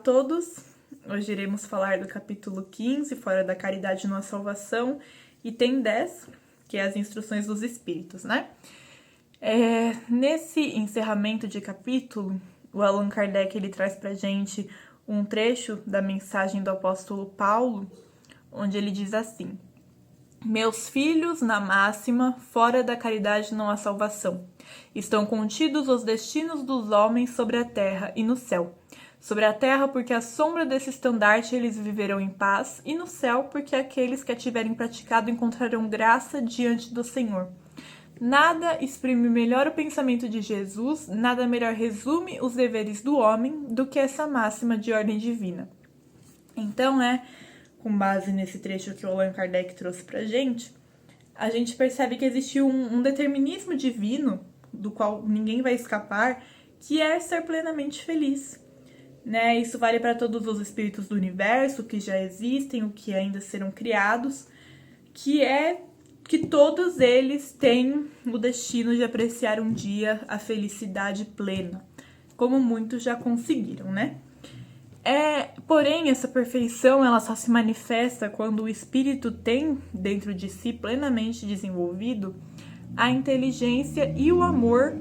todos! Hoje iremos falar do capítulo 15, Fora da Caridade não há salvação, e tem 10, que é as instruções dos espíritos, né? Nesse encerramento de capítulo, o Allan Kardec ele traz pra gente um trecho da mensagem do apóstolo Paulo, onde ele diz assim: Meus filhos, na máxima, fora da caridade não há salvação. Estão contidos os destinos dos homens sobre a terra e no céu. Sobre a terra, porque à sombra desse estandarte eles viverão em paz, e no céu, porque aqueles que a tiverem praticado encontrarão graça diante do Senhor. Nada exprime melhor o pensamento de Jesus, nada melhor resume os deveres do homem do que essa máxima de ordem divina. Então, com base nesse trecho que o Allan Kardec trouxe pra gente, a gente percebe que existe um determinismo divino, do qual ninguém vai escapar, que é ser plenamente feliz. Isso vale para todos os espíritos do universo que já existem, o que ainda serão criados, que é que todos eles têm o destino de apreciar um dia a felicidade plena, como muitos já conseguiram, Porém, essa perfeição ela só se manifesta quando o espírito tem dentro de si plenamente desenvolvido a inteligência e o amor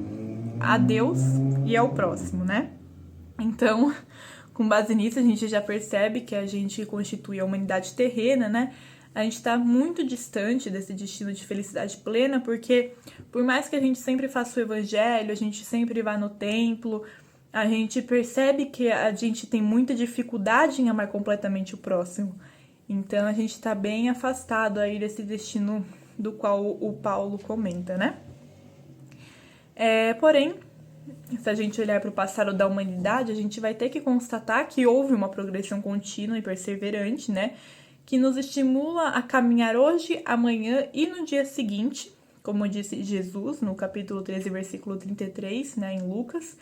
a Deus e ao próximo, Então, com base nisso, a gente já percebe que a gente constitui a humanidade terrena, A gente está muito distante desse destino de felicidade plena, porque por mais que a gente sempre faça o evangelho, a gente sempre vá no templo, a gente percebe que a gente tem muita dificuldade em amar completamente o próximo. Então, a gente está bem afastado aí desse destino do qual o Paulo comenta, Porém, se a gente olhar para o passado da humanidade, a gente vai ter que constatar que houve uma progressão contínua e perseverante, que nos estimula a caminhar hoje, amanhã e no dia seguinte, como disse Jesus no capítulo 13, versículo 33, em Lucas,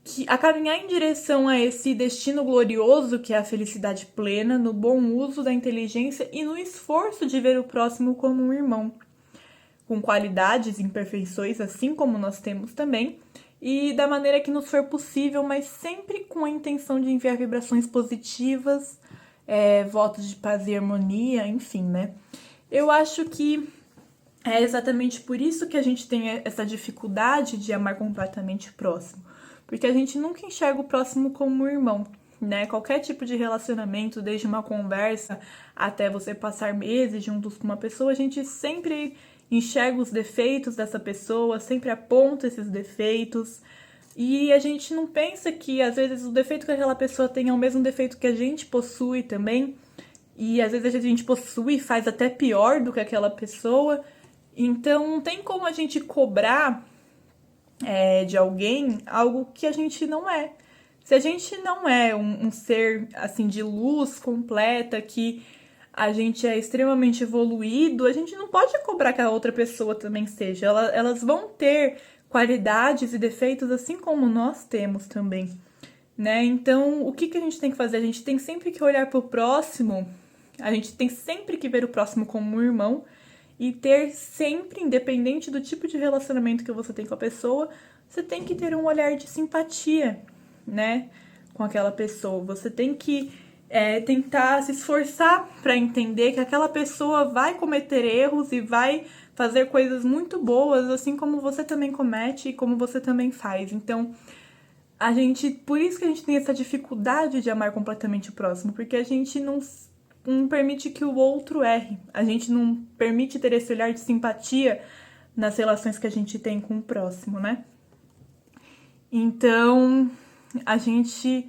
que a caminhar em direção a esse destino glorioso que é a felicidade plena, no bom uso da inteligência e no esforço de ver o próximo como um irmão, com qualidades e imperfeições, assim como nós temos também, e da maneira que nos for possível, mas sempre com a intenção de enviar vibrações positivas, votos de paz e harmonia, enfim, Eu acho que é exatamente por isso que a gente tem essa dificuldade de amar completamente o próximo, porque a gente nunca enxerga o próximo como um irmão, Qualquer tipo de relacionamento, desde uma conversa até você passar meses juntos com uma pessoa, a gente sempre enxerga os defeitos dessa pessoa, sempre aponta esses defeitos, e a gente não pensa que às vezes o defeito que aquela pessoa tem é o mesmo defeito que a gente possui também, e às vezes a gente possui e faz até pior do que aquela pessoa. Então não tem como a gente cobrar de alguém algo que a gente não é. Se a gente não é um ser assim de luz completa, que a gente é extremamente evoluído, a gente não pode cobrar que a outra pessoa também seja. Elas vão ter qualidades e defeitos assim como nós temos também, Então, o que a gente tem que fazer? A gente tem sempre que olhar para o próximo, a gente tem sempre que ver o próximo como um irmão e ter sempre, independente do tipo de relacionamento que você tem com a pessoa, você tem que ter um olhar de simpatia, com aquela pessoa. Você tem que tentar se esforçar para entender que aquela pessoa vai cometer erros e vai fazer coisas muito boas, assim como você também comete e como você também faz. Então, por isso que a gente tem essa dificuldade de amar completamente o próximo, porque a gente não permite que o outro erre. A gente não permite ter esse olhar de simpatia nas relações que a gente tem com o próximo, Então, a gente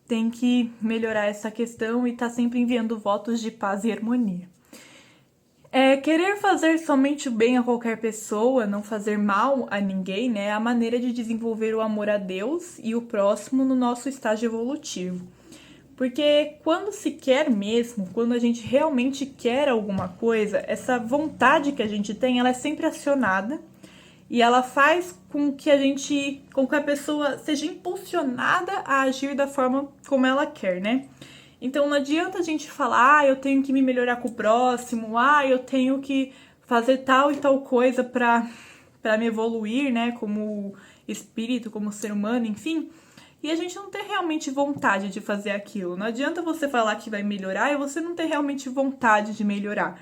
tem que melhorar essa questão e tá sempre enviando votos de paz e harmonia. Querer fazer somente o bem a qualquer pessoa, não fazer mal a ninguém, é a maneira de desenvolver o amor a Deus e o próximo no nosso estágio evolutivo. Porque quando se quer mesmo, quando a gente realmente quer alguma coisa, essa vontade que a gente tem, ela é sempre acionada e ela faz com que a pessoa seja impulsionada a agir da forma como ela quer, Então não adianta a gente falar, eu tenho que me melhorar com o próximo, eu tenho que fazer tal e tal coisa pra me evoluir, como espírito, como ser humano, enfim. e a gente não ter realmente vontade de fazer aquilo. Não adianta você falar que vai melhorar e você não ter realmente vontade de melhorar,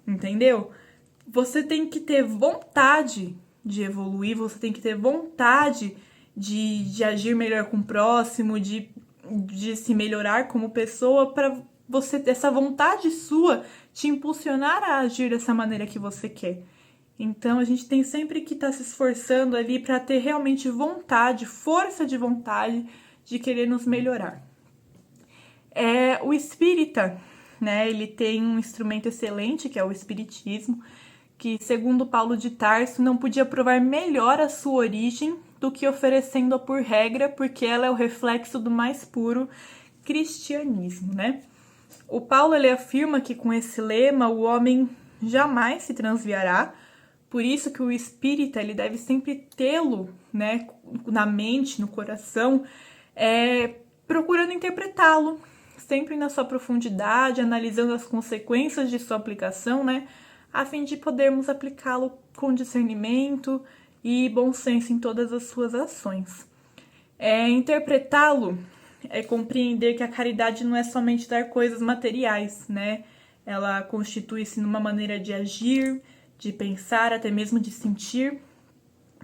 entendeu? Você tem que ter vontade de evoluir, você tem que ter vontade de agir melhor com o próximo, de se melhorar como pessoa, para você ter essa vontade sua te impulsionar a agir dessa maneira que você quer. Então a gente tem sempre que estar se esforçando ali para ter realmente vontade, força de vontade de querer nos melhorar. O espírita, né, ele tem um instrumento excelente, que é o espiritismo, que, segundo Paulo de Tarso, não podia provar melhor a sua origem do que oferecendo-a por regra, porque ela é o reflexo do mais puro cristianismo, né? O Paulo, ele afirma que com esse lema o homem jamais se transviará, por isso que o espírita, ele deve sempre tê-lo, né, na mente, no coração, procurando interpretá-lo, sempre na sua profundidade, analisando as consequências de sua aplicação, né, a fim de podermos aplicá-lo com discernimento e bom senso em todas as suas ações. Interpretá-lo é compreender que a caridade não é somente dar coisas materiais, né? Ela constitui-se numa maneira de agir, de pensar, até mesmo de sentir.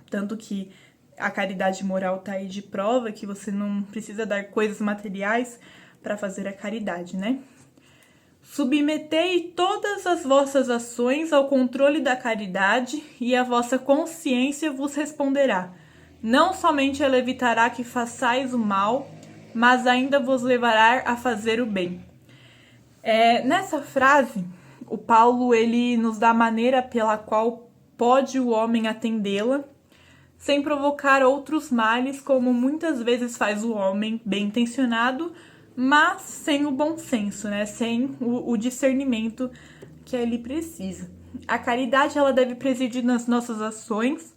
Tanto que a caridade moral está aí de prova, que você não precisa dar coisas materiais para fazer a caridade, né? Submetei todas as vossas ações ao controle da caridade, e a vossa consciência vos responderá. Não somente ela evitará que façais o mal, mas ainda vos levará a fazer o bem. Nessa frase, o Paulo, ele nos dá a maneira pela qual pode o homem atendê-la, sem provocar outros males, como muitas vezes faz o homem bem intencionado, mas sem o bom senso, né? Sem o discernimento que ele precisa. A caridade, ela deve presidir nas nossas ações,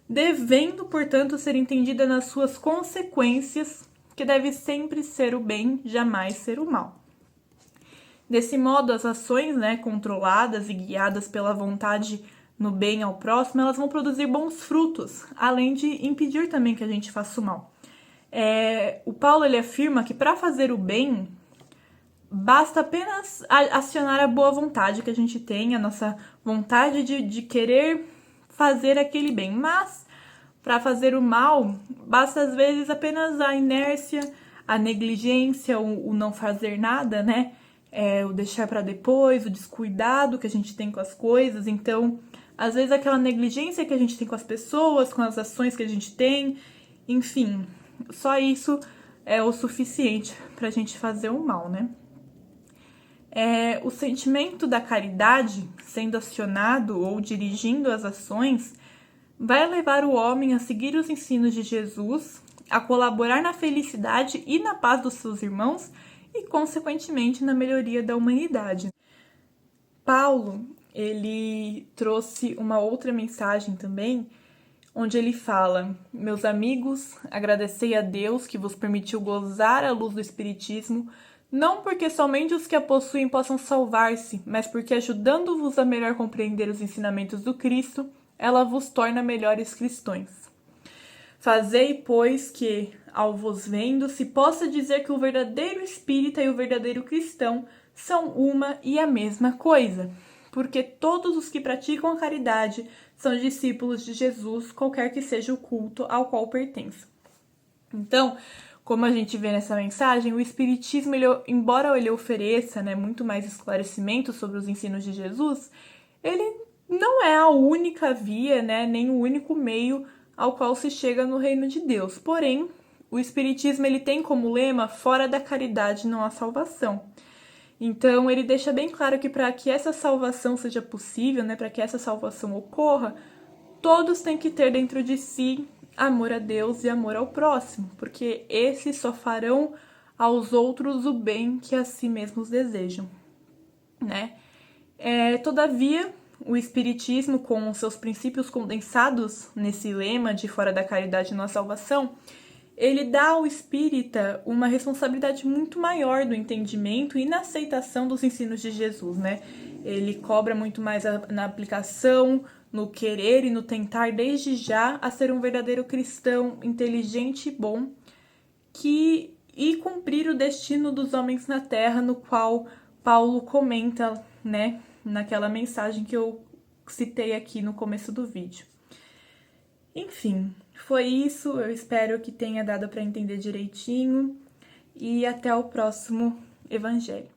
devendo, portanto, ser entendida nas suas consequências, que deve sempre ser o bem, jamais ser o mal. Desse modo, as ações, né, controladas e guiadas pela vontade no bem ao próximo, elas vão produzir bons frutos, além de impedir também que a gente faça o mal. O Paulo, ele afirma que para fazer o bem, basta apenas acionar a boa vontade que a gente tem, a nossa vontade de querer fazer aquele bem. Mas, para fazer o mal, basta às vezes apenas a inércia, a negligência, o não fazer nada, né? O deixar para depois, o descuidado que a gente tem com as coisas. Então, às vezes aquela negligência que a gente tem com as pessoas, com as ações que a gente tem, enfim, só isso é o suficiente para a gente fazer o mal, né? O sentimento da caridade, sendo acionado ou dirigindo as ações, vai levar o homem a seguir os ensinos de Jesus, a colaborar na felicidade e na paz dos seus irmãos e, consequentemente, na melhoria da humanidade. Paulo, ele trouxe uma outra mensagem também, onde ele fala: meus amigos, agradecei a Deus que vos permitiu gozar a luz do Espiritismo, não porque somente os que a possuem possam salvar-se, mas porque, ajudando-vos a melhor compreender os ensinamentos do Cristo, ela vos torna melhores cristãos. Fazei, pois, que, ao vos vendo, se possa dizer que o verdadeiro espírita e o verdadeiro cristão são uma e a mesma coisa, porque todos os que praticam a caridade são discípulos de Jesus, qualquer que seja o culto ao qual pertençam. Então, como a gente vê nessa mensagem, o Espiritismo, embora ele ofereça, né, muito mais esclarecimento sobre os ensinos de Jesus, ele não é a única via, né, nem o único meio ao qual se chega no reino de Deus. Porém, o Espiritismo, ele tem como lema: fora da caridade não há salvação. Então, ele deixa bem claro que para que essa salvação seja possível, né, para que essa salvação ocorra, todos têm que ter dentro de si amor a Deus e amor ao próximo, porque esses só farão aos outros o bem que a si mesmos desejam, né? Todavia, o Espiritismo, com seus princípios condensados nesse lema de fora da caridade não há salvação, ele dá ao espírita uma responsabilidade muito maior do entendimento e na aceitação dos ensinos de Jesus, né? Ele cobra muito mais na aplicação, no querer e no tentar desde já a ser um verdadeiro cristão inteligente e bom, e cumprir o destino dos homens na terra, no qual Paulo comenta, né, naquela mensagem que eu citei aqui no começo do vídeo. Enfim, foi isso. Eu espero que tenha dado para entender direitinho e até o próximo evangelho.